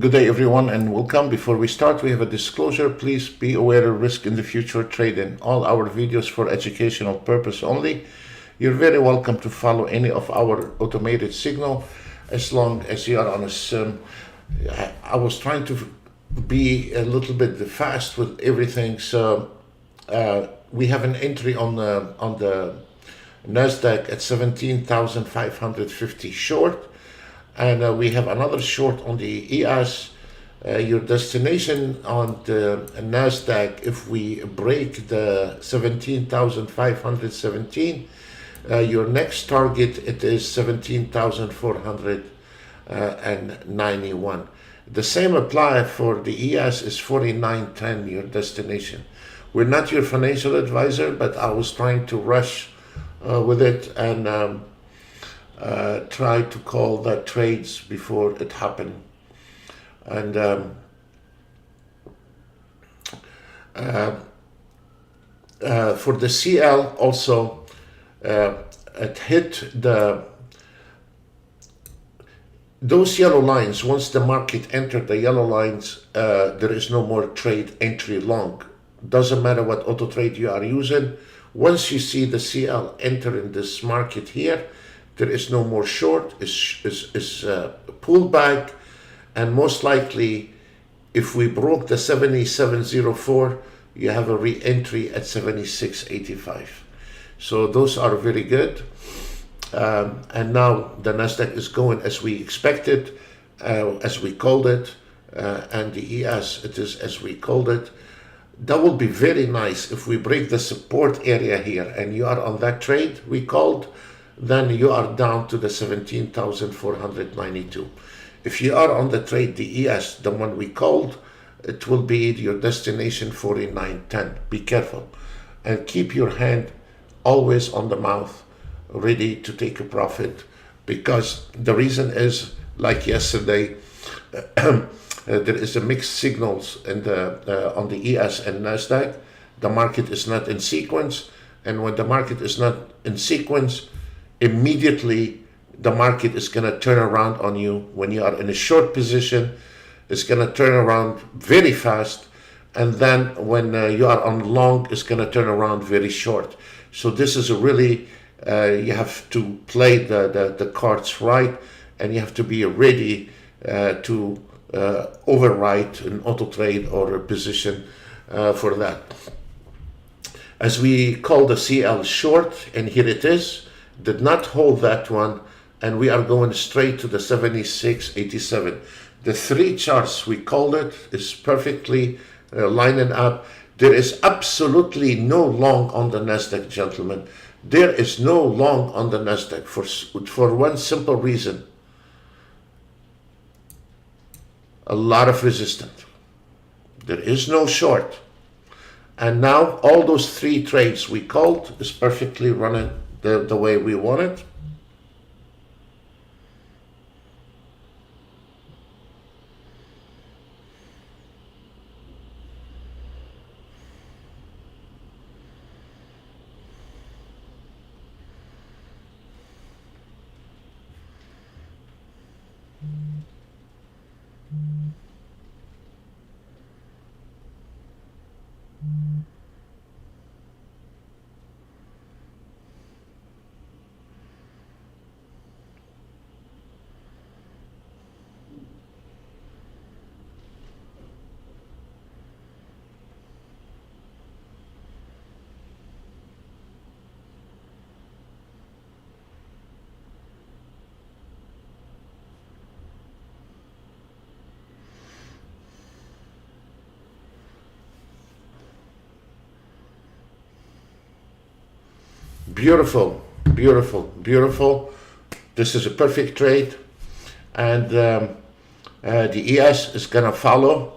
Good day, everyone, and welcome. Before we start, we have a disclosure. Please be aware of risk in the future trading. All our videos for educational purpose only. You're very welcome to follow any of our automated signal as long as you are on a I was trying to be a little bit fast with everything, so we have an entry on the Nasdaq at 17,550 short. And we have another short on the ES. Your destination on the Nasdaq, if we break the 17,517, your next target it is 17,491. The same apply for the ES is 4910, your destination. We're not your financial advisor, but I was trying to rush with it and try to call the trades before it happened. And for the CL also, it hit those yellow lines. Once the market entered the yellow lines, there is no more trade entry long. Doesn't matter what auto trade you are using. Once you see the CL enter in this market here, there is no more short, is pulled back, and most likely, if we broke the 7704, you have a re-entry at 7685. So those are very good. And now the Nasdaq is going as we expected, as we called it, and the ES, it is as we called it. That will be very nice if we break the support area here and you are on that trade we called, then you are down to the 17,492. If you are on the trade, the ES, the one we called, it will be your destination 4910. Be careful and keep your hand always on the mouth, ready to take a profit, because the reason is, like yesterday, there is a mixed signals in on the ES and Nasdaq. The market is not in sequence, and when the market is not in sequence, immediately the market is going to turn around on you. When you are in a short position, it's going to turn around very fast, and then when you are on long, it's going to turn around very short. So this is a really you have to play the cards right, and you have to be ready to overwrite an auto trade or a position for that. As we call the CL short, and here it is, did not hold that one, and we are going straight to the 7687. The three charts we called it is perfectly lining up. There is absolutely no long on the Nasdaq, gentlemen. There is no long on the Nasdaq for one simple reason: a lot of resistance. There is no short. And now all those three trades we called is perfectly running the way we want it. Beautiful, beautiful, beautiful. This is a perfect trade, and the ES is gonna follow,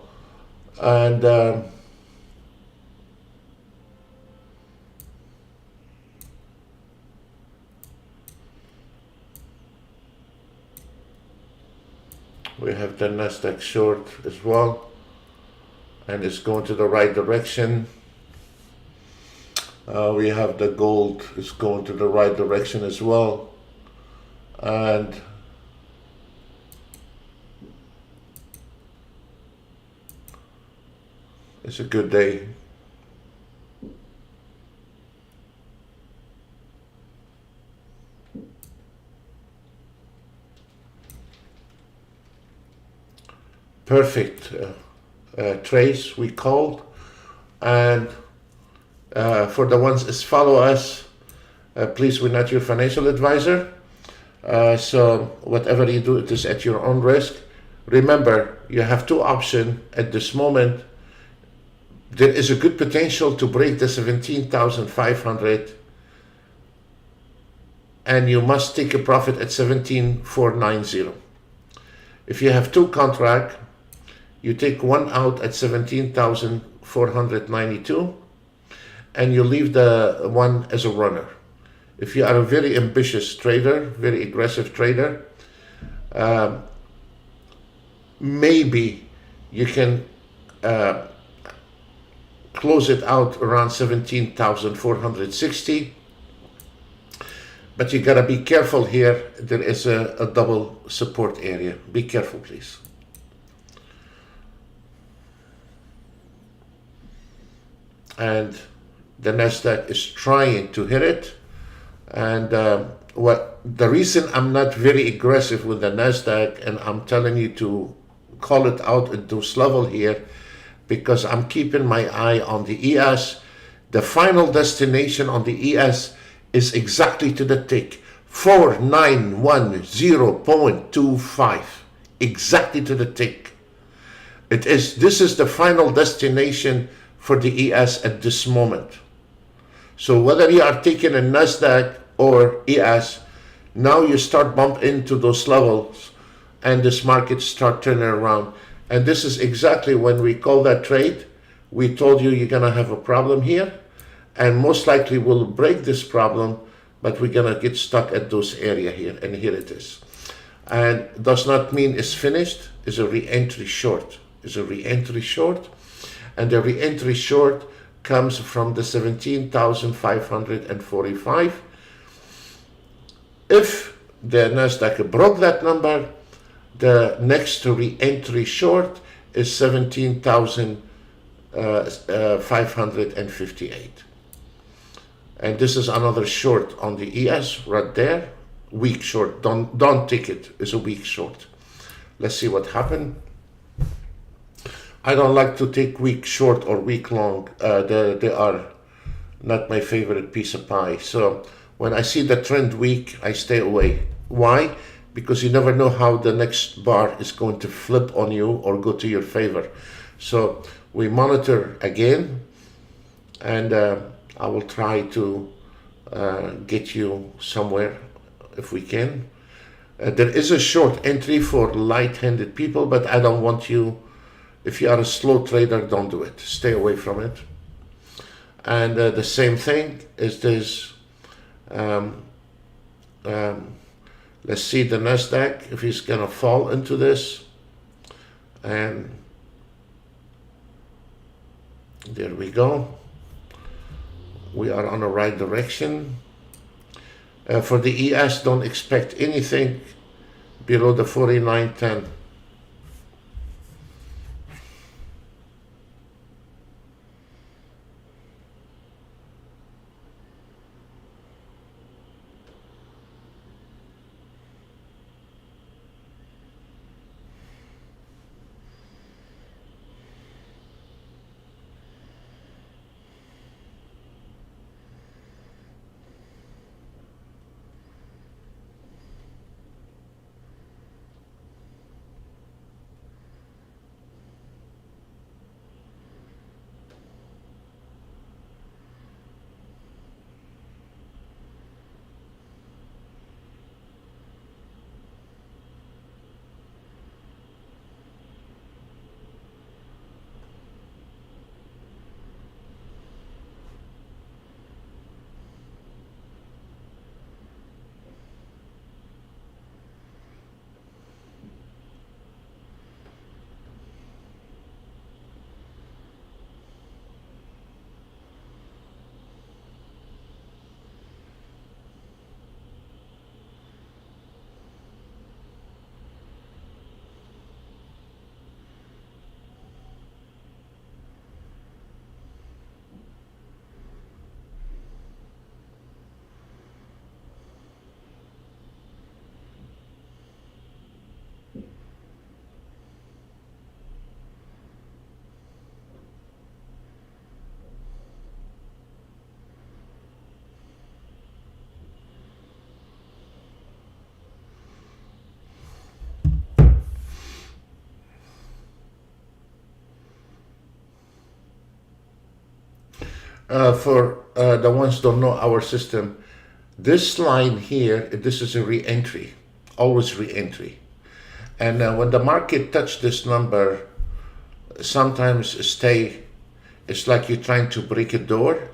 and we have the Nasdaq short as well, and it's going to the right direction. We have the gold is going to the right direction as well, and It's a good day. Perfect trades we called. And for the ones that follow us, please, we're not your financial advisor. So whatever you do, it is at your own risk. Remember, you have two options at this moment. There is a good potential to break the 17,500, and you must take a profit at 17,490. If you have two contracts, you take one out at 17,492, and you leave the one as a runner. If you are a very ambitious trader, very aggressive trader, maybe you can close it out around 17,460. But you gotta be careful here. There is a double support area. Be careful, please. And the Nasdaq is trying to hit it. And what the reason I'm not very aggressive with the Nasdaq, and I'm telling you to call it out at this level here, because I'm keeping my eye on the ES. The final destination on the ES is exactly to the tick, 4910.25, exactly to the tick. This is the final destination for the ES at this moment. So whether you are taking a Nasdaq or ES, now you start bump into those levels and this market start turning around. And this is exactly when we call that trade. We told you you're gonna have a problem here, and most likely we'll break this problem, but we're gonna get stuck at those area here, and here it is. And does not mean it's finished. It's a re-entry short. It's a re-entry short, and the re-entry short comes from the 17,545. If the Nasdaq broke that number, the next re-entry short is 17,558. And this is another short on the ES right there. Weak short. Don't take it. It's a weak short. Let's see what happened. I don't like to take weak short or weak long. They are not my favorite piece of pie. So when I see the trend weak, I stay away. Why? Because you never know how the next bar is going to flip on you or go to your favor. So we monitor again, and I will try to get you somewhere if we can. There is a short entry for light-handed people, but I don't want you, if you are a slow trader, don't do it. Stay away from it. And the same thing is this. Let's see the Nasdaq, if he's gonna fall into this. And there we go. We are on the right direction. For the ES, don't expect anything below the 49.10. For the ones don't know our system, this line here, this is a re-entry, always re-entry. And when the market touch this number, sometimes it's like you're trying to break a door.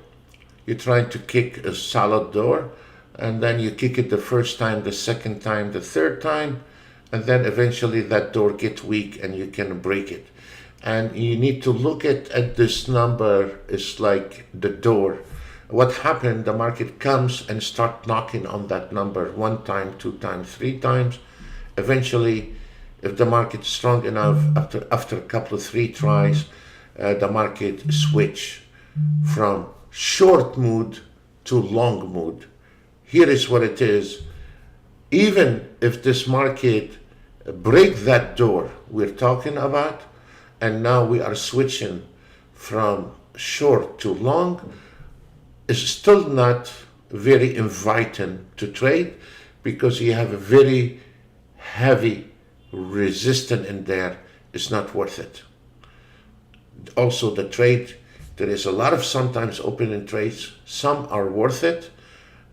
You're trying to kick a solid door, and then you kick it the first time, the second time, the third time, and then eventually that door gets weak and you can break it. And you need to look at this number is like the door. What happened, the market comes and start knocking on that number one time, two times, three times. Eventually, if the market's strong enough, after a couple of three tries, the market switch from short mood to long mood. Here is what it is. Even if this market break that door we're talking about, and now we are switching from short to long, is still not very inviting to trade, because you have a very heavy resistance in there. It's not worth it. Also, the trade, there is a lot of sometimes opening trades. Some are worth it,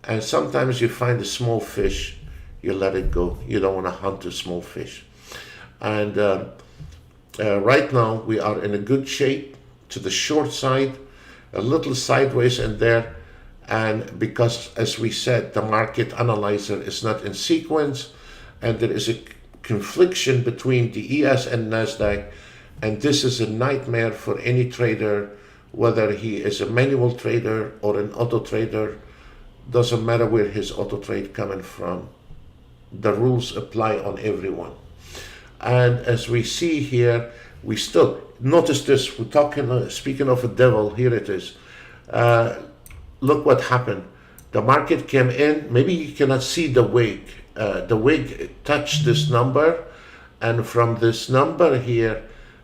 and sometimes you find a small fish, you let it go. You don't want to hunt a small fish. And right now we are in a good shape to the short side, a little sideways in there. And because, as we said, the market analyzer is not in sequence, and there is a confliction between the ES and NASDAQ, and this is a nightmare for any trader, whether he is a manual trader or an auto trader. Doesn't matter where his auto trade coming from. The rules apply on everyone. And as we see here, we still notice this. We're talking, speaking of a devil. Here it is. Look what happened. The market came in. Maybe you cannot see the wick. The wick touched this number, and from this number here,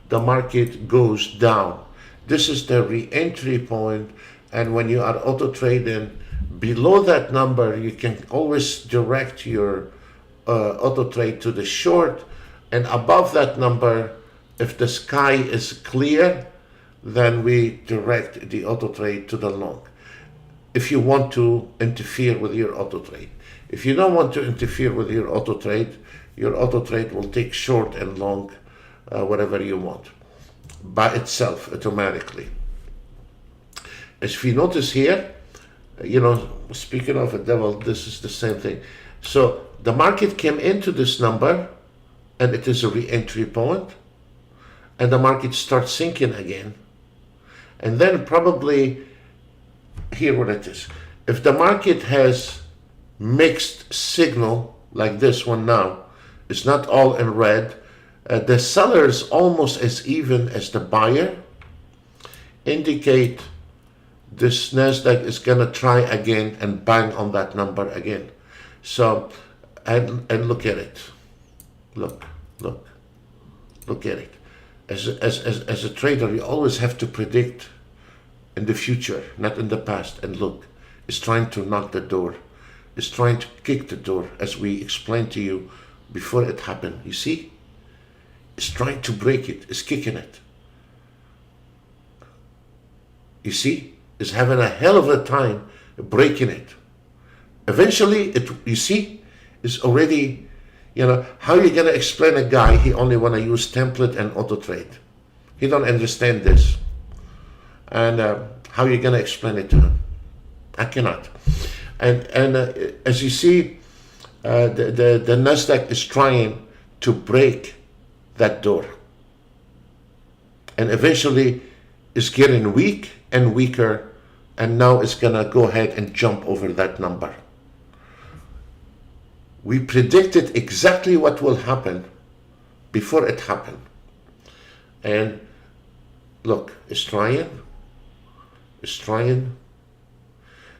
the market goes down. This is the re-entry point, and when you are auto trading below that number, you can always direct your auto trade to the short, and above that number, if the sky is clear, then we direct the auto trade to the long. If you want to interfere with your auto trade. If you don't want to interfere with your auto trade will take short and long, whatever you want, by itself, automatically. As if you notice here, speaking of a devil, this is the same thing. So the market came into this number, and it is a re-entry point, and the market starts sinking again. And then probably, here what it is. If the market has mixed signal like this one now, it's not all in red, the seller is almost as even as the buyer, indicate this NASDAQ is gonna try again and bang on that number again. So, and look at it. Look at it. As a trader, you always have to predict in the future, not in the past. And look, it's trying to knock the door. It's trying to kick the door, as we explained to you before it happened. You see? It's trying to break it. It's kicking it. You see? It's having a hell of a time breaking it. Eventually, you see, it's already, how are you going to explain a guy, he only want to use template and auto trade? He don't understand this. And how are you going to explain it to him? I cannot. And as you see, the NASDAQ is trying to break that door. And eventually, it's getting weak and weaker, and now it's going to go ahead and jump over that number. We predicted exactly what will happen before it happened. And look, it's trying.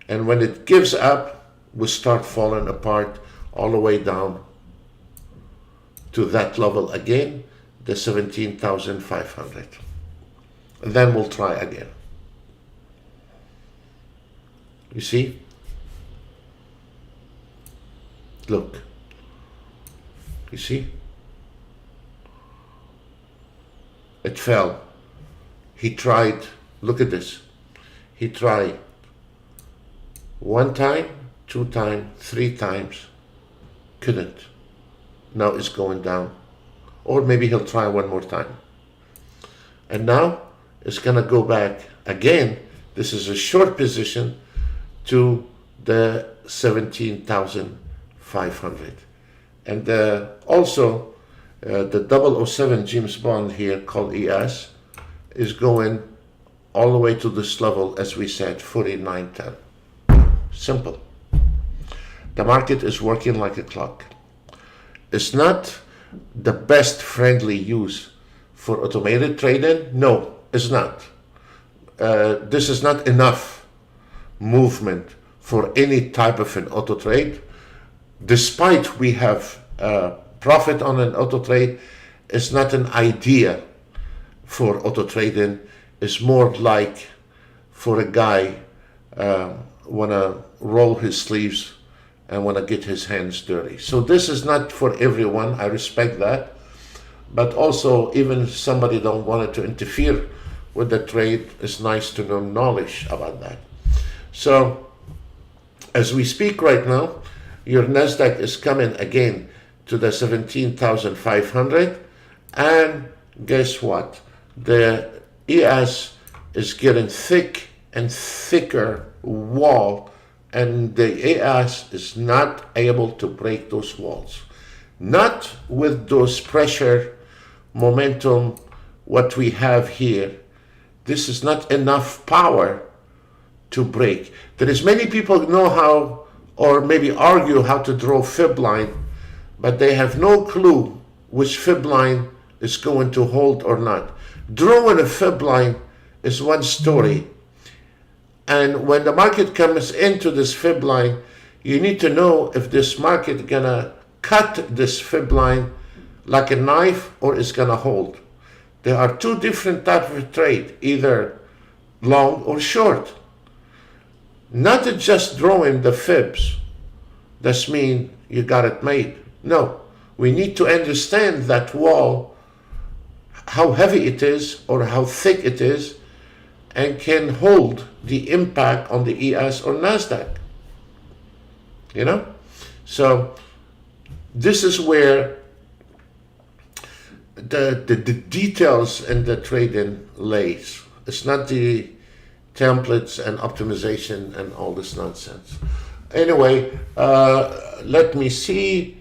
And when it gives up, we start falling apart all the way down to that level again, the 17,500. And then we'll try again. You see? Look. You see? It fell. He tried, look at this. He tried one time, two times, three times, couldn't. Now it's going down. Or maybe he'll try one more time. And now it's gonna go back again. This is a short position to the 17,500. And also the 007 James Bond here called ES is going all the way to this level, as we said, 49.10. Simple. The market is working like a clock. It's not the best friendly use for automated trading. No, it's not. This is not enough movement for any type of an auto trade. Despite we have profit on an auto trade, it's not an idea for auto trading. It's more like for a guy wanna roll his sleeves and wanna get his hands dirty. So this is not for everyone. I respect that, but also even if somebody don't want to interfere with the trade, it's nice to know knowledge about that. So as we speak right now, your Nasdaq is coming again to the 17,500, and guess what? The ES is getting thick and thicker wall, and the ES is not able to break those walls. Not with those pressure, momentum, what we have here. This is not enough power to break. There is many people know how, or maybe argue how to draw fib line, but they have no clue which fib line is going to hold or not. Drawing a fib line is one story. And when the market comes into this fib line, you need to know if this market gonna cut this fib line like a knife or it's gonna hold. There are two different types of trade, either long or short. Not just drawing the fibs, that means you got it made. No, we need to understand that wall, how heavy it is or how thick it is, and can hold the impact on the ES or Nasdaq. You know? So this is where the details in the trading lays. It's not the templates and optimization and all this nonsense. Anyway, let me see.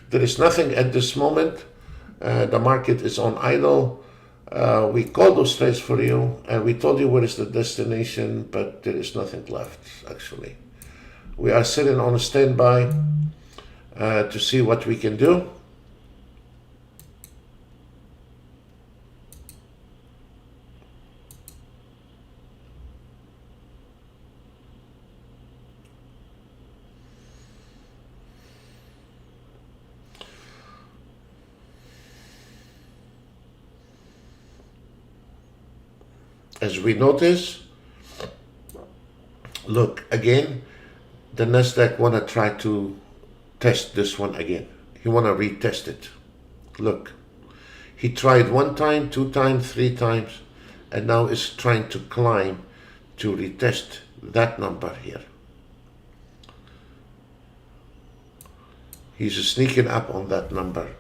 There is nothing at this moment. The market is on idle. We called those trades for you and we told you where is the destination, but there is nothing left actually. We are sitting on a standby to see what we can do. As we notice, look again, the Nasdaq want to try to test this one again. He want to retest it. Look, he tried one time, two times, three times, and now is trying to climb to retest that number here. He's sneaking up on that number.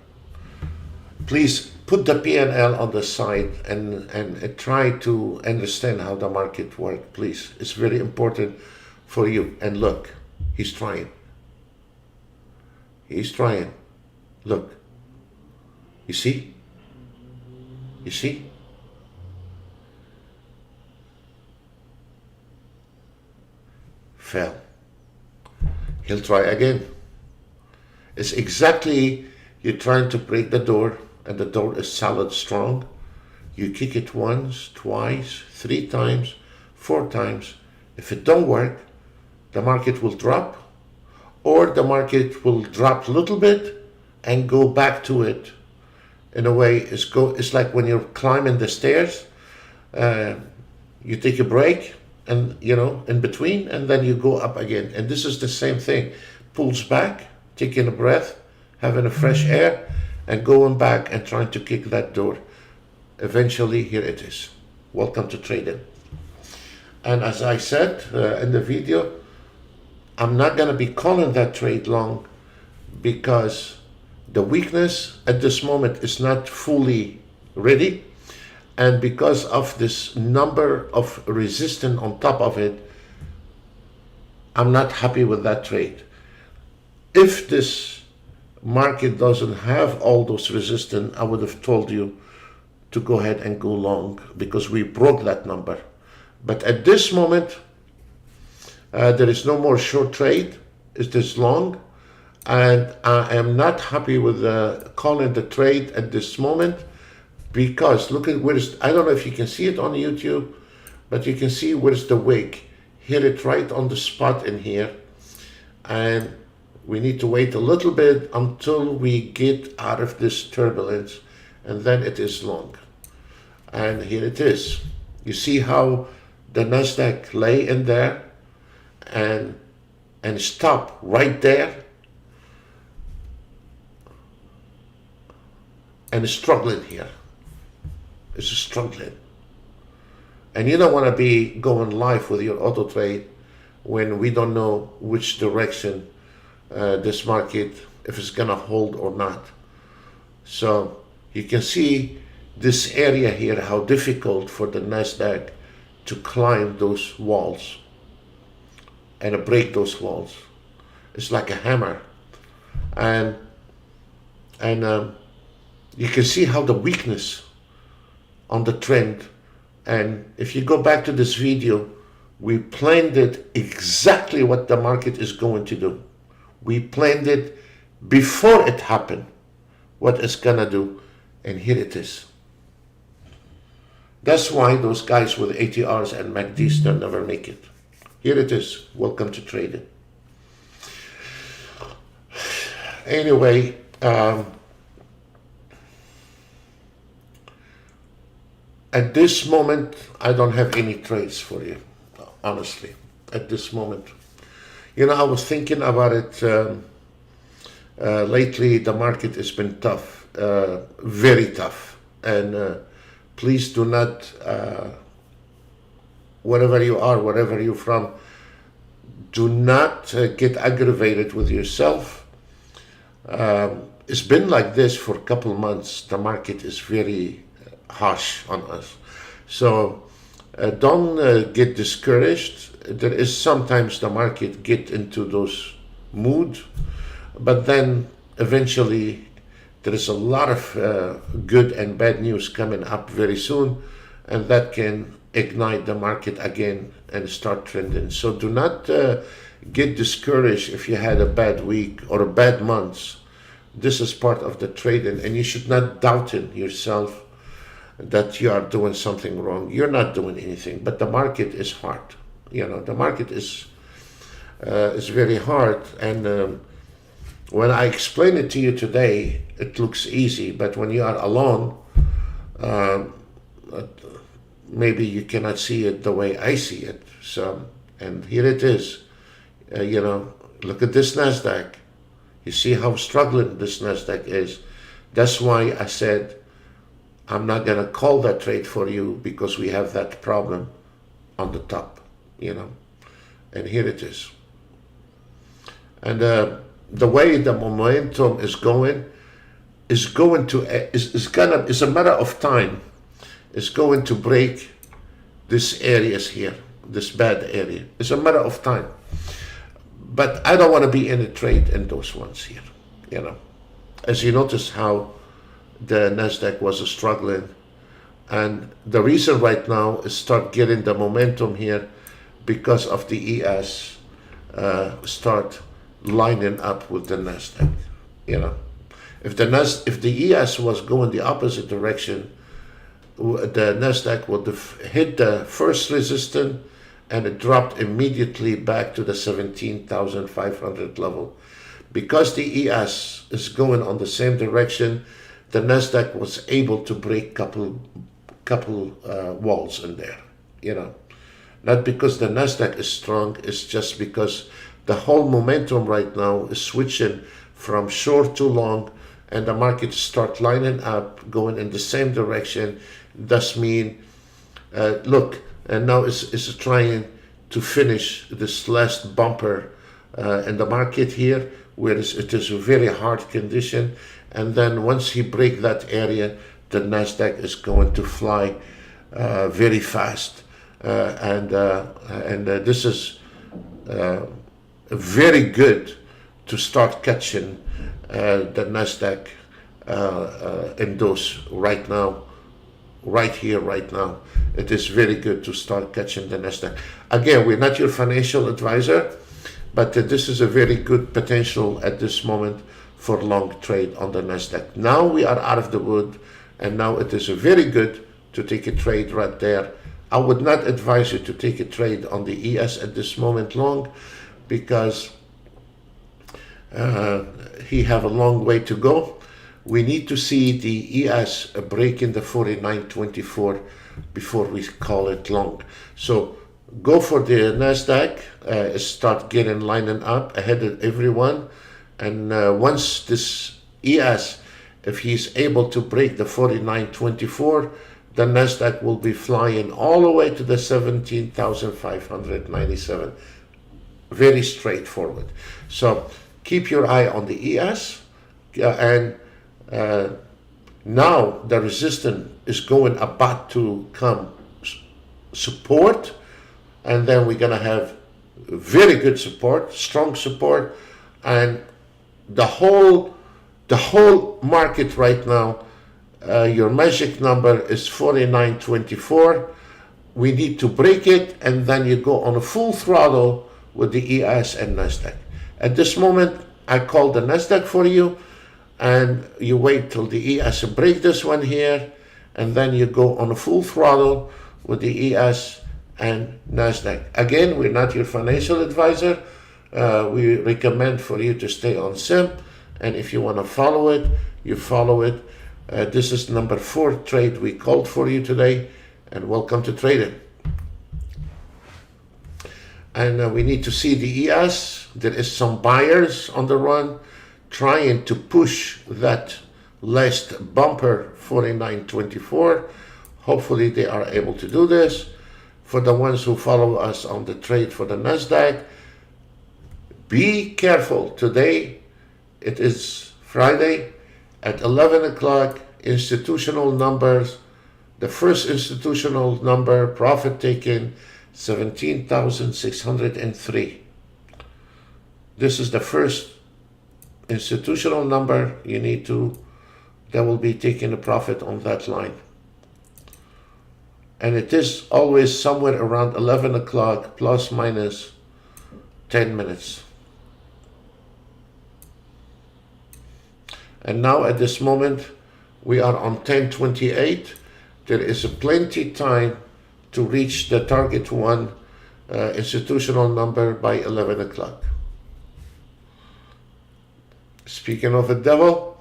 Please put the PNL on the side and try to understand how the market works, please. It's very important for you. And look, he's trying. He's trying. Look. You see? You see? Fell. He'll try again. It's exactly, you're trying to break the door, and the door is solid strong. You kick it once, twice, three times, four times. If it don't work, the market will drop, or the market will drop a little bit and go back to it. In a way, it's like when you're climbing the stairs, you take a break and, you know, in between, and then you go up again. And this is the same thing. Pulls back, taking a breath, having a fresh air, and going back and trying to kick that door. Eventually, here it is. welcome to trading. And as I said in the video, I'm not going to be calling that trade long because the weakness at this moment is not fully ready. And because of this number of resistance on top of it, I'm not happy with that trade. If this market doesn't have all those resistance, I would have told you to go ahead and go long because we broke that number. But at this moment, there is no more short trade. It is long. And I am not happy with calling the trade at this moment because look at where's, I don't know if you can see it on YouTube, but you can see where's the wick. Hit it right on the spot in here. And we need to wait a little bit until we get out of this turbulence, and then it is long. And here it is. You see how the Nasdaq lay in there and stop right there and is struggling here. It's struggling. And you don't want to be going live with your auto trade when we don't know which direction this market, if it's going to hold or not. So you can see this area here, how difficult for the Nasdaq to climb those walls and break those walls. It's like a hammer. And you can see how the weakness on the trend. And if you go back to this video, we planned it exactly what the market is going to do. We planned it before it happened, what it's gonna do, and here it is. That's why those guys with ATRs and MACDs don't never make it. Here it is. Welcome to trading. Anyway, at this moment, I don't have any trades for you, honestly, at this moment. You know, I was thinking about it lately. The market has been tough, very tough. And please do not, wherever you are, wherever you're from, do not get aggravated with yourself. It's been like this for a couple months. The market is very harsh on us. So don't get discouraged. There is sometimes the market get into those mood, but then eventually there is a lot of good and bad news coming up very soon, and that can ignite the market again and start trending. So do not get discouraged if you had a bad week or a bad month. This is part of the trading, and you should not doubt in yourself that you are doing something wrong. You're not doing anything, but the market is hard. You know, the market is very hard, and when I explain it to you today, it looks easy, but when you are alone, maybe you cannot see it the way I see it. So, and here it is. You know, look at this Nasdaq. You see how struggling this Nasdaq is. That's why I said I'm not going to call that trade for you, because we have that problem on the top, you know. And here it is. And the way the momentum is going is a matter of time. It's going to break this areas here, this bad area. It's a matter of time. But I don't want to be in a trade in those ones here, you know. As you notice how the Nasdaq was struggling, and the reason right now is start getting the momentum here because of the ES start lining up with the Nasdaq. You know, if the ES was going the opposite direction, the Nasdaq would have hit the first resistance and it dropped immediately back to the 17,500 level. Because the ES is going on the same direction, the Nasdaq was able to break couple walls in there, you know. Not because the Nasdaq is strong, it's just because the whole momentum right now is switching from short to long, and the market start lining up, going in the same direction. Thus mean Look, and now it's trying to finish this last bumper in the market here, where it is a very hard condition. And then once he break that area, the Nasdaq is going to fly very fast. And this is very good to start catching the Nasdaq in those right now, right here, right now. It is very good to start catching the Nasdaq. Again, we're not your financial advisor, but this is a very good potential at this moment for long trade on the Nasdaq. Now we are out of the wood, and now it is very good to take a trade right there. I would not advise you to take a trade on the ES at this moment long, because he have a long way to go. We need to see the ES break in the 49.24 before we call it long. So go for the Nasdaq, start getting lining up ahead of everyone. And once this ES, if he's able to break the 49.24, the Nasdaq will be flying all the way to the 17,597. Very straightforward. So keep your eye on the ES, and now the resistance is going about to come support, and then we're gonna have very good support, strong support, and the whole market right now, your magic number is 49.24. We need to break it, and then you go on a full throttle with the ES and Nasdaq. At this moment, I call the Nasdaq for you, and you wait till the ES break this one here, and then you go on a full throttle with the ES and Nasdaq. Again, we're not your financial advisor. We recommend for you to stay on SIM, and if you want to follow it, you follow it. This is number 4 trade we called for you today, and welcome to trading. And we need to see the ES. There is some buyers on the run trying to push that last bumper 49.24. Hopefully they are able to do this. For the ones who follow us on the trade for the Nasdaq, be careful. Today, it is Friday at 11 o'clock, institutional numbers. The first institutional number, profit taken, 17,603. This is the first institutional number you need to, that will be taking a profit on that line. And it is always somewhere around 11 o'clock, plus minus 10 minutes. And now at this moment, we are on 10:28. There is plenty time to reach the target 1 institutional number by 11 o'clock. Speaking of the devil,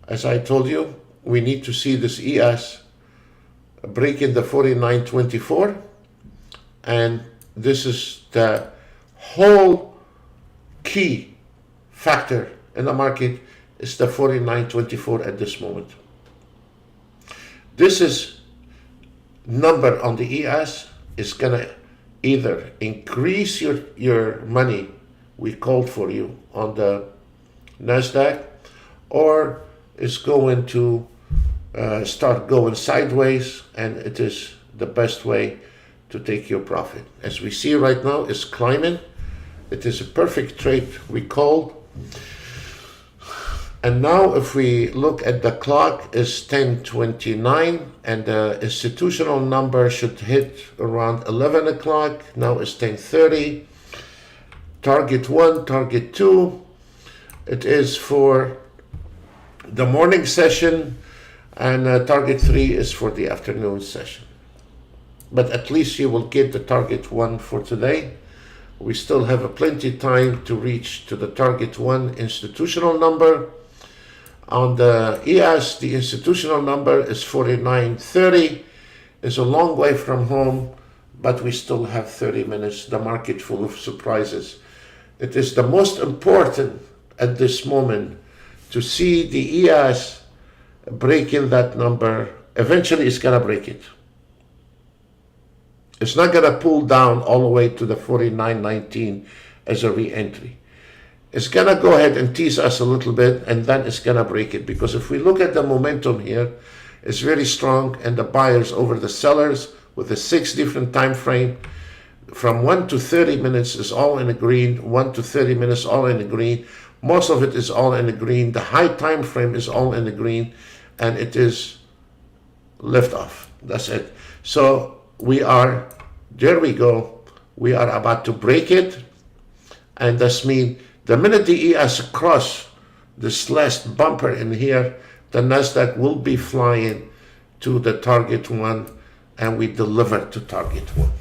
as I told you, we need to see this ES breaking the 49.24, and this is the whole key factor in the market, is the 49.24 at this moment. This is number on the ES is gonna either increase your money we called for you on the Nasdaq, or is going to start going sideways, and it is the best way to take your profit. As we see right now, it's climbing. It is a perfect trade we called. And now if we look at the clock, it's 10:29, and the institutional number should hit around 11 o'clock. Now it's 10:30. Target 1, target 2. It is for the morning session, and target 3 is for the afternoon session. But at least you will get the target 1 for today. We still have plenty time to reach to the target 1 institutional number. On the ES, the institutional number is 49.30. It's a long way from home, but we still have 30 minutes, the market full of surprises. It is the most important at this moment to see the ES breaking that number. Eventually it's gonna break it. It's not going to pull down all the way to the 49.19 as a re-entry. It's going to go ahead and tease us a little bit, and then it's going to break it. Because if we look at the momentum here, it's very strong, and the buyers over the sellers with a 6 different time frame from 1 to 30 minutes is all in the green. 1 to 30 minutes all in the green. Most of it is all in the green. The high time frame is all in the green, and it is lift off. That's it. So we are, there we go. We are about to break it, and this means the minute the ES cross this last bumper in here, the Nasdaq will be flying to the target one, and we deliver to target one.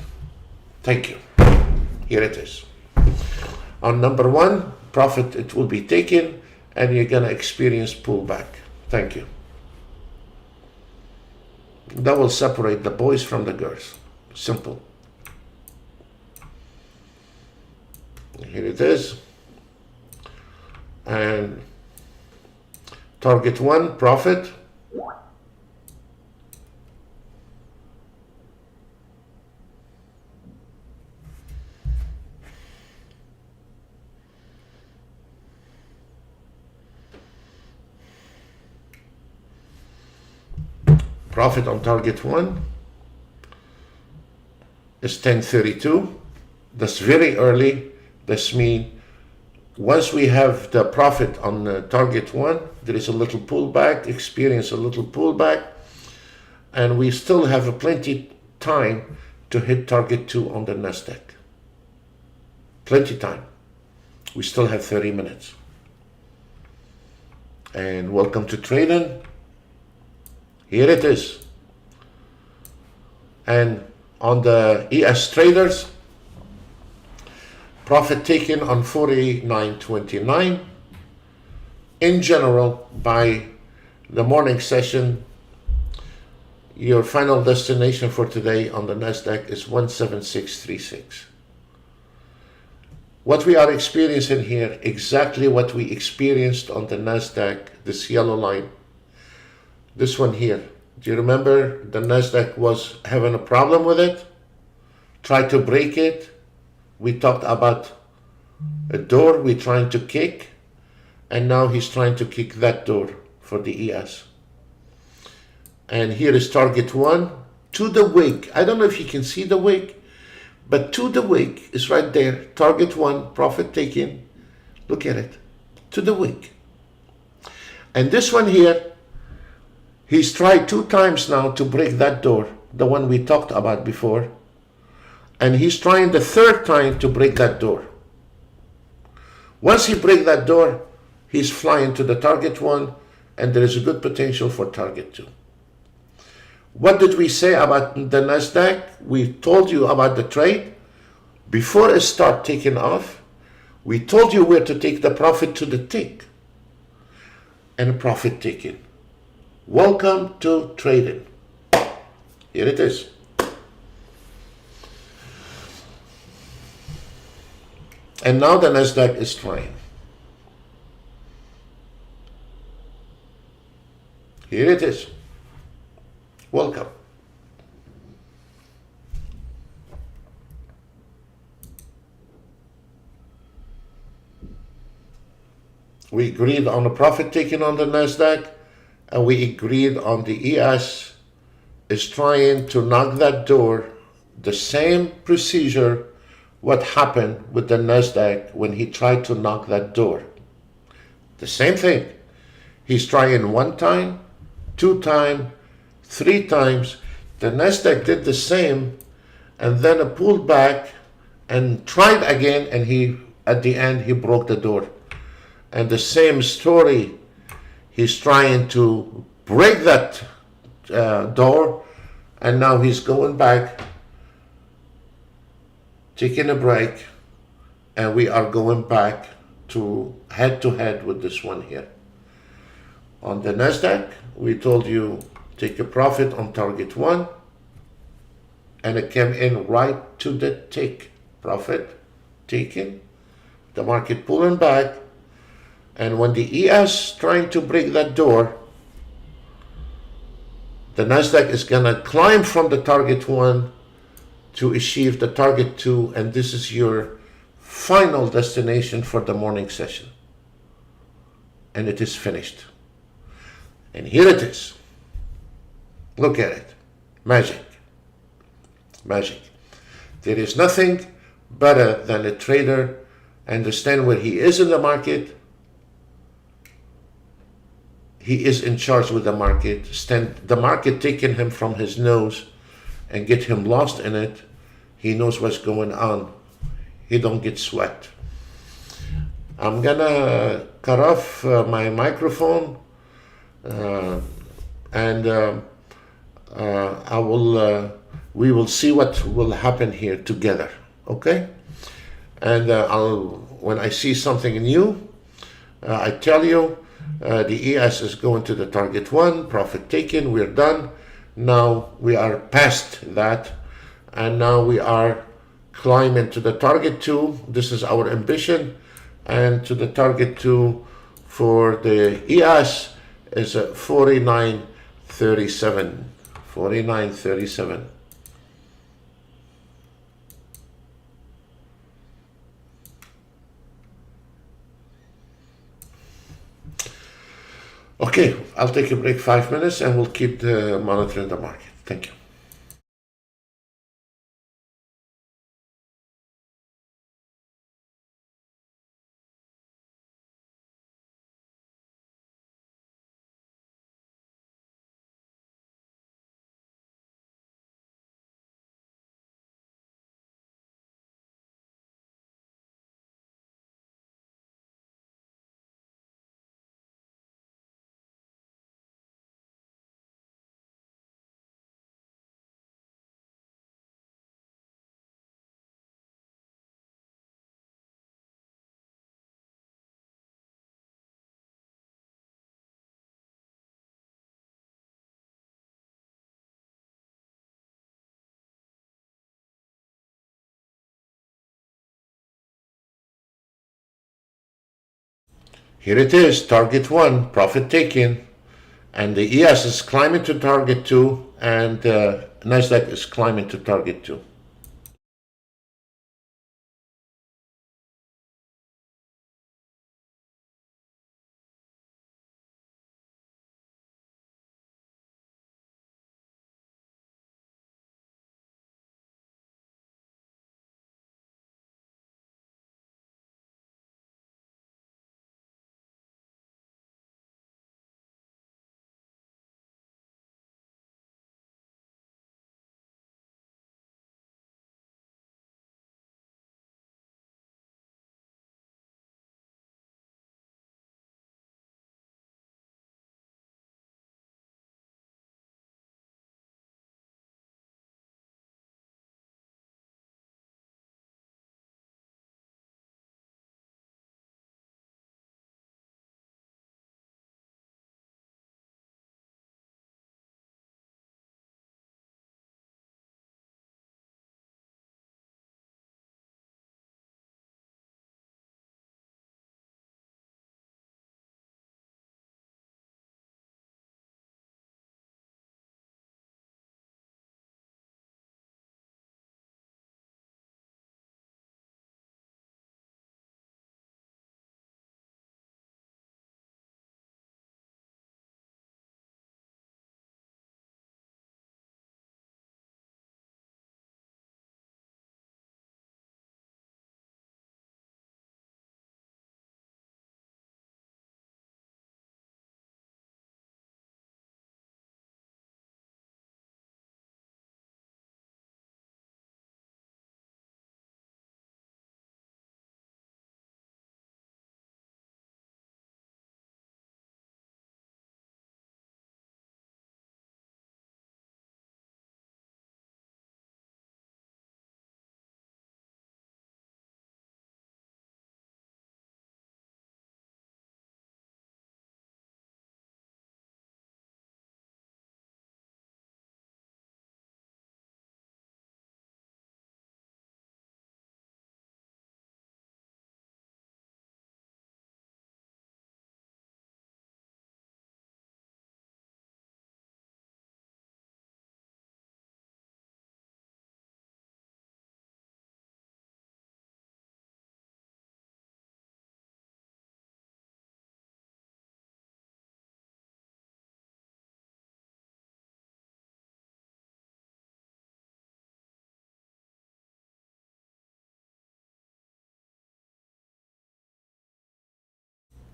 Thank you. Here it is. On number one, profit, it will be taken, and you're gonna experience pullback. Thank you. That will separate the boys from the girls. Simple. Here it is. And target one, profit. Profit on target one is 1032. That's very early. This means once we have the profit on target one, there is a little pullback, experience a little pullback, and we still have plenty time to hit target two on the Nasdaq. Plenty time. We still have 30 minutes. And welcome to trading. Here it is. And on the ES traders, profit taken on 49.29. In general, by the morning session, your final destination for today on the Nasdaq is 17636. What we are experiencing here, exactly what we experienced on the Nasdaq, this yellow line. This one here. Do you remember the Nasdaq was having a problem with it? Tried to break it. We talked about a door we're trying to kick, and now he's trying to kick that door for the ES. And here is target one to the wick. I don't know if you can see the wick, but to the wick is right there. Target one, profit taken. Look at it. To the wick. And this one here, he's tried 2 times now to break that door, the one we talked about before. And he's trying the 3rd time to break that door. Once he breaks that door, he's flying to the target one, and there is a good potential for target two. What did we say about the Nasdaq? We told you about the trade. Before it start taking off, we told you where to take the profit to the tick. And profit taken. Welcome to trading. Here it is. And now the Nasdaq is trying. Here it is. Welcome. We agreed on the profit taken on the Nasdaq, and we agreed on the ES is trying to knock that door. The same procedure what happened with the Nasdaq when he tried to knock that door. The same thing. He's trying 1 time, 2 times, 3 times. The Nasdaq did the same, and then it pulled back and tried again, and he, at the end, he broke the door. And the same story, he's trying to break that door, and now he's going back, taking a break, and we are going back to head with this one here. On the Nasdaq, we told you take a profit on target one, and it came in right to the tick. Profit taken, the market pulling back, and when the ES trying to break that door, the Nasdaq is gonna climb from the target one to achieve the target 2, and this is your final destination for the morning session. And it is finished. And here it is. Look at it. Magic. Magic. There is nothing better than a trader understand where he is in the market. He is in charge with the market. The market taking him from his nose and get him lost in it. He knows what's going on. He don't get sweat. I'm gonna cut off my microphone and we will see what will happen here together, okay? And when I see something new, I tell you, the ES is going to the target 1, profit taken, we're done. Now we are past that, and now we are climbing to the target 2. This is our ambition, and to the target 2 for the ES is 49.37. 49.37. Okay, I'll take a break 5 minutes and we'll keep monitoring the market. Thank you. Here it is, target 1, profit taken, and the ES is climbing to target 2, and Nasdaq is climbing to target 2.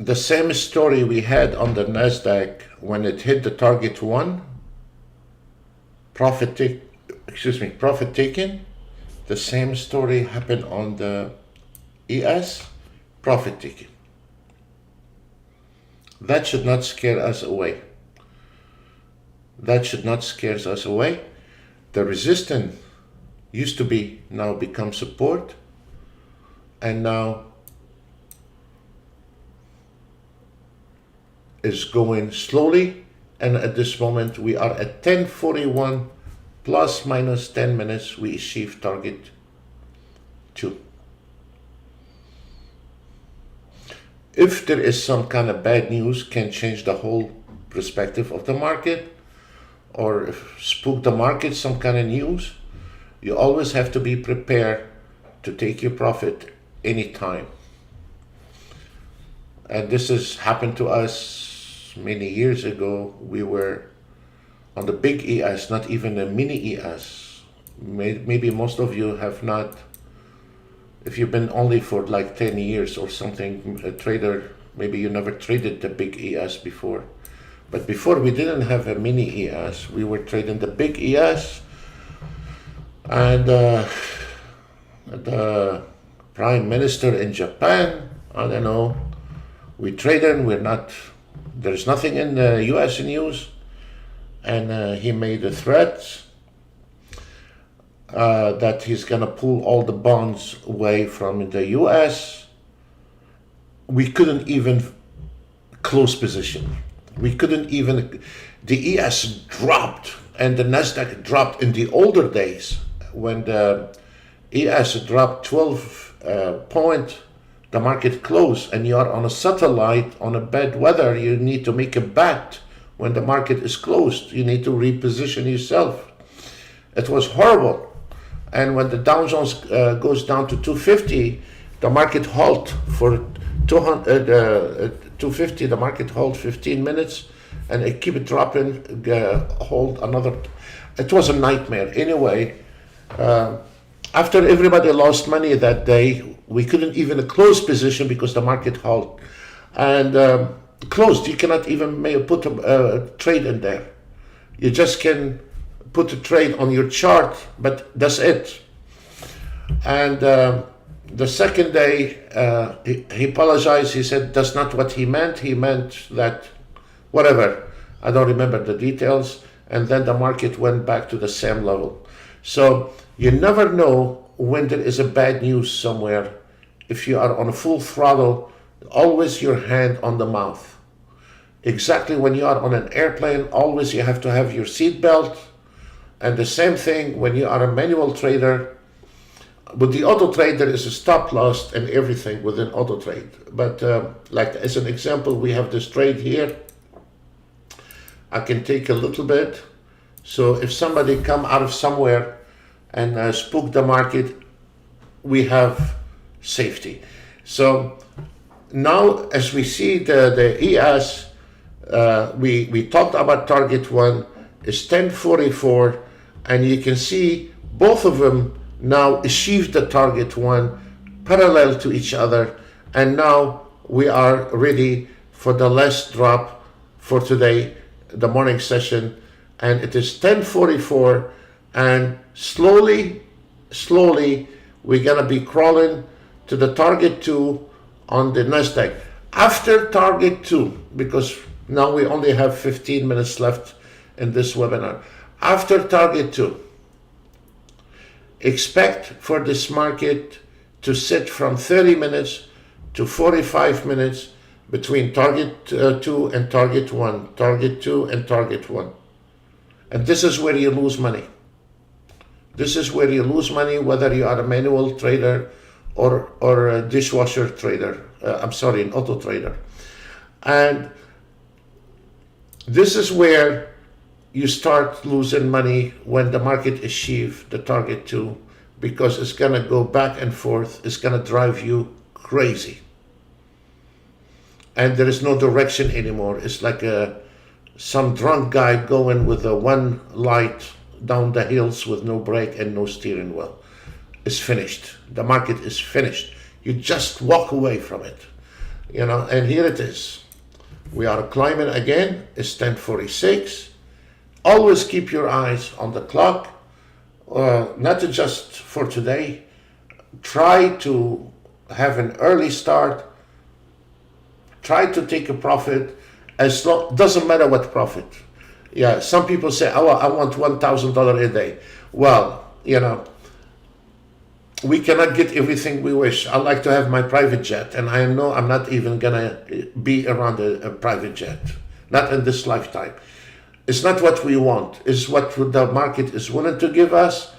the same story we had on the NASDAQ when it hit the target one, profit taking. The same story happened on the ES, profit taking. That should not scare us away. That should not scare us away. The resistance used to be, now become support, and now is going slowly, and at this moment we are at 10:41 plus minus 10 minutes. We achieve target 2. If there is some kind of bad news, can change the whole perspective of the market, or if spook the market, some kind of news, you always have to be prepared to take your profit anytime. And this has happened to us many years ago. We were on the big ES, not even a mini ES. Maybe most of you have not, if you've been only for like 10 years or something, a trader, maybe you never traded the big ES before. But before, we didn't have a mini ES. We were trading the big ES, and the prime minister in Japan, I don't know, we traded, there's nothing in the US news, and he made a threat that he's gonna pull all the bonds away from the US. We couldn't even close position. We couldn't even, the ES dropped and the NASDAQ dropped in the older days. When the ES dropped 12 point, the market closed, and you are on a satellite on a bad weather, you need to make a bet when the market is closed. You need to reposition yourself. It was horrible. And when the Dow Jones goes down to 250, the market halt for 250, the market hold 15 minutes, and it keep it dropping, hold another. It was a nightmare. Anyway, after everybody lost money that day, we couldn't even close position because the market halt. And closed, you cannot even put a trade in there. You just can put a trade on your chart, but that's it. And the second day, he apologized. He said that's not what he meant. He meant that, whatever. I don't remember the details. And then the market went back to the same level. So you never know when there is a bad news somewhere. If you are on a full throttle, always your hand on the mouth. Exactly when you are on an airplane, always you have to have your seat belt. And the same thing when you are a manual trader. With the Autotrader is a stop loss and everything within Autotrade. But like as an example, we have this trade here. I can take a little bit. So if somebody come out of somewhere and spook the market, we have safety. So now as we see the ES, we talked about target 1 is 1044, and you can see both of them now achieved the target 1 parallel to each other, and now we are ready for the last drop for today, the morning session, and it is 1044, and slowly we're gonna be crawling to the target 2 on the NASDAQ. After target 2, because now we only have 15 minutes left in this webinar. After target 2, expect for this market to sit from 30 minutes to 45 minutes between target 2 and target 1, target 2 and target 1. And this is where you lose money. This is where you lose money, whether you are a manual trader or a dishwasher trader. An auto trader. And this is where you start losing money when the market achieves the target 2, because it's gonna go back and forth. It's gonna drive you crazy. And there is no direction anymore. It's like some drunk guy going with a one light down the hills with no brake and no steering wheel. It's finished. The market is finished. You just walk away from it. you know, and here it is. We are climbing again. It's 10:46. Always keep your eyes on the clock, not just for today. Try to have an early start. Try to take a profit. As long, doesn't matter what profit. Yeah, some people say, "Oh, I want $1,000 a day." Well, you know, we cannot get everything we wish. I like to have my private jet, and I know I'm not even gonna be around a private jet, not in this lifetime. It's not what we want. It's what the market is willing to give us,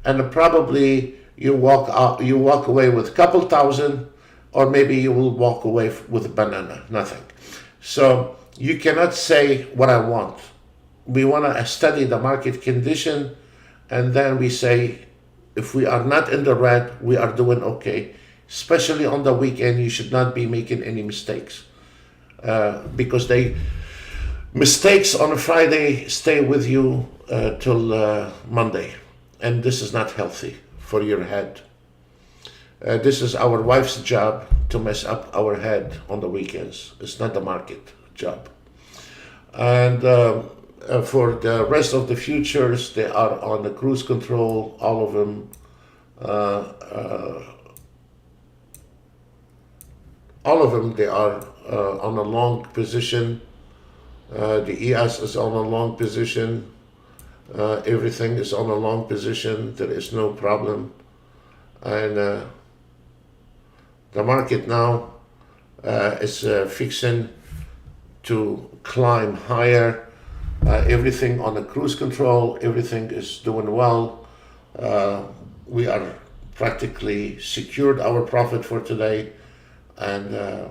and probably you walk out, you walk away with a couple thousand, or maybe you will walk away with a banana, nothing. So you cannot say what I want. We want to study the market condition, and then we say, if we are not in the red, we are doing okay. Especially on the weekend, you should not be making any mistakes, because mistakes on a Friday stay with you till Monday, and this is not healthy for your head. This is our wife's job to mess up our head on the weekends. It's not the market job. And for the rest of the futures, they are on the cruise control, all of them. All of them, they are on a long position. The ES is on a long position. Everything is on a long position. There is no problem. And the market now is fixing to climb higher. Everything on the cruise control, everything is doing well. We are practically secured our profit for today, and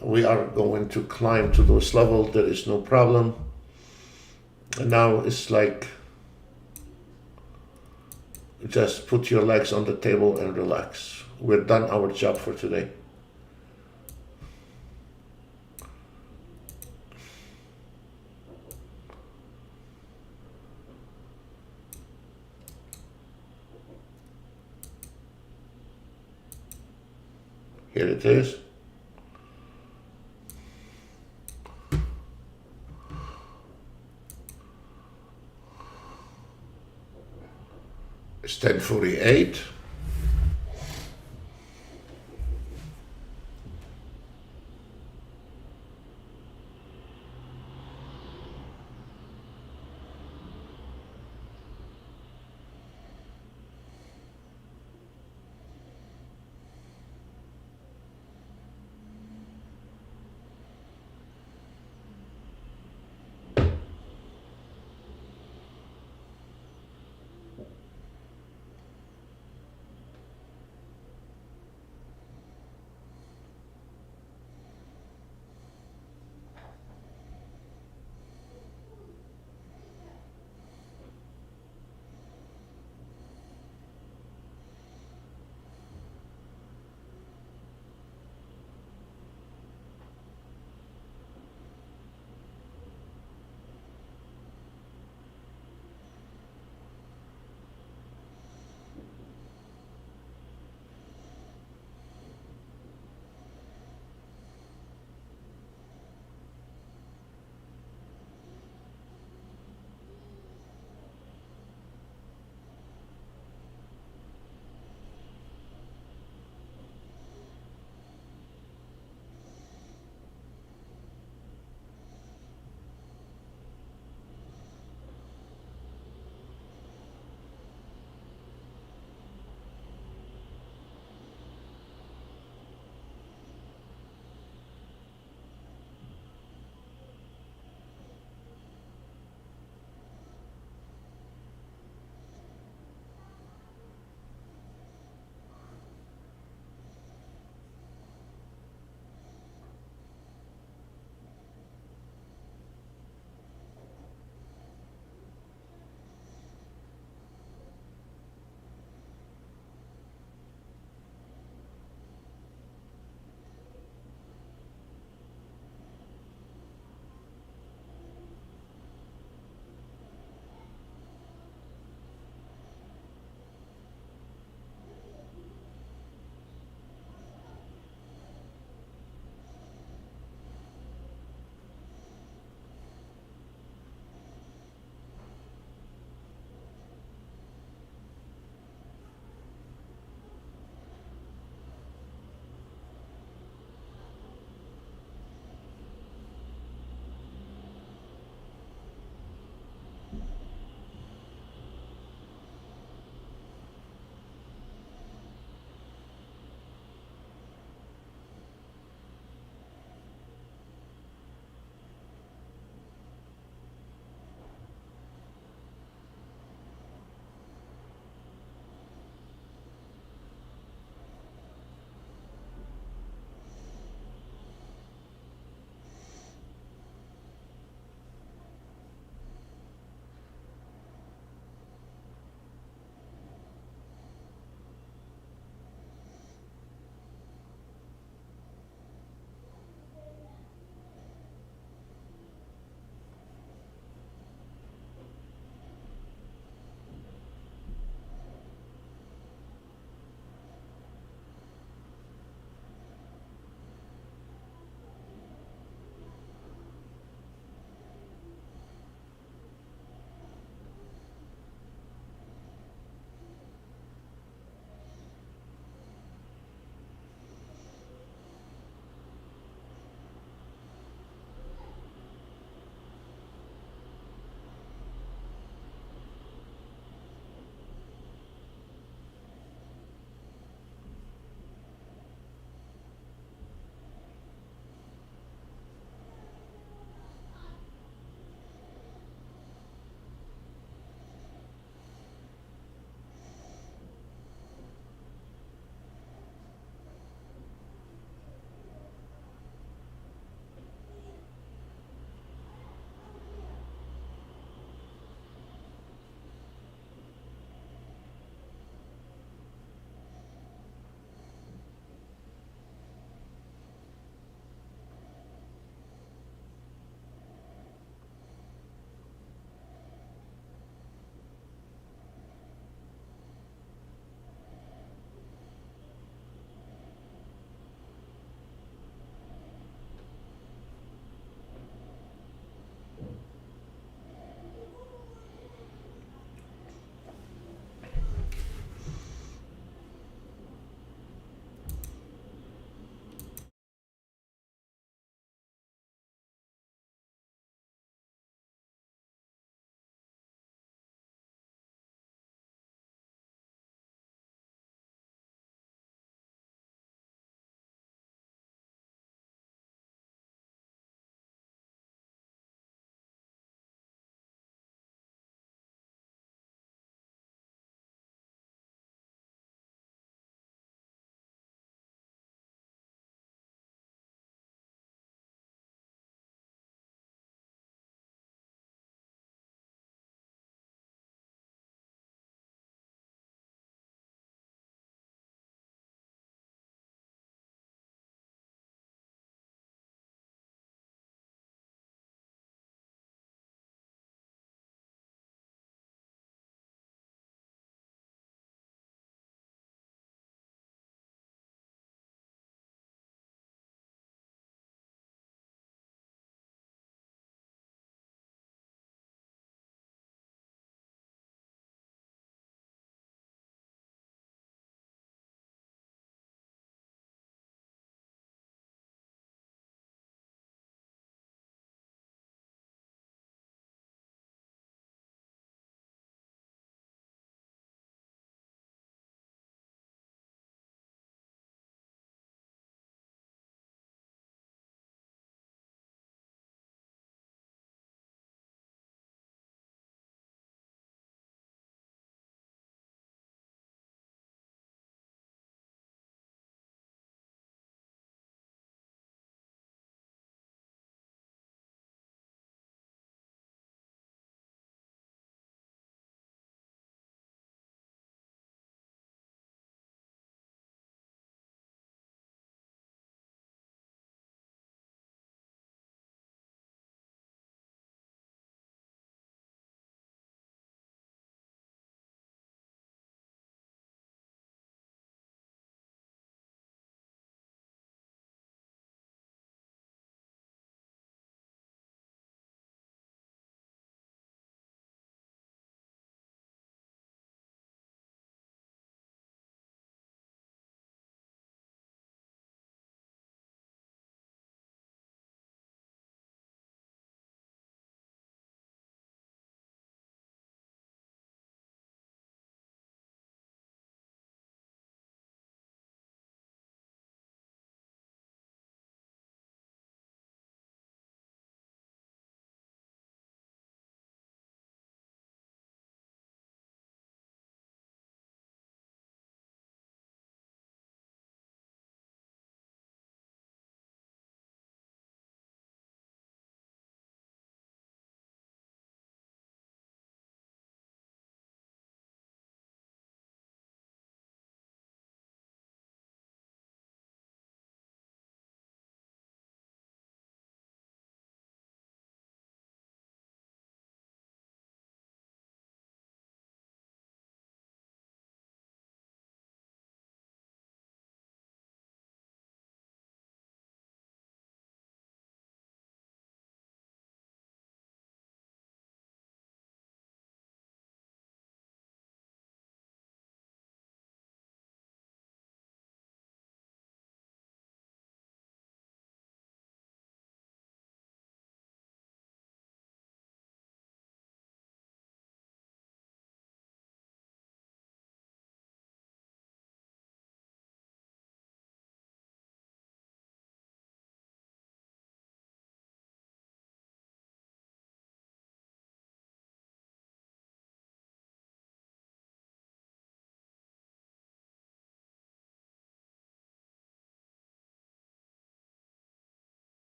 we are going to climb to those levels. There is no problem. And now it's like, just put your legs on the table and relax. We're done our job for today. Here it is. It's 10:48.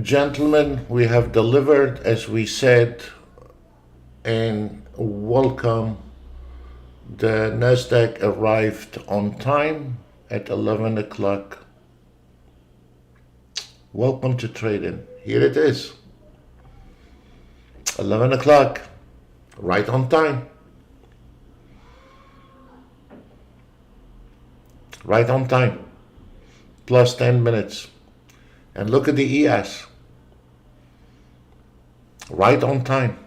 Gentlemen, we have delivered as we said, and welcome. The Nasdaq arrived on time at 11 o'clock. Welcome to trading. Here it is. 11 o'clock, right on time. Right on time. Plus 10 minutes. And look at the ES. Right on time.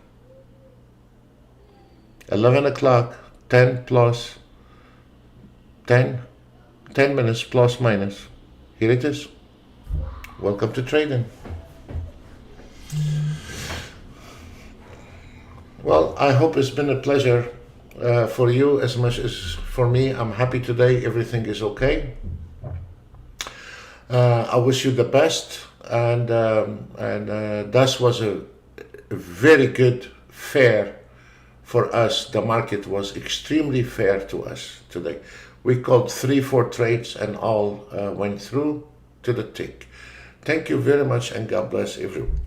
11 o'clock, 10 plus 10 minutes plus minus. Here it is. Welcome to trading. Well, I hope it's been a pleasure for you as much as for me. I'm happy today. Everything is okay. I wish you the best, and that was a very good fair for us. The market was extremely fair to us today. We called 3-4 trades and all went through to the tick. Thank you very much, and God bless everyone.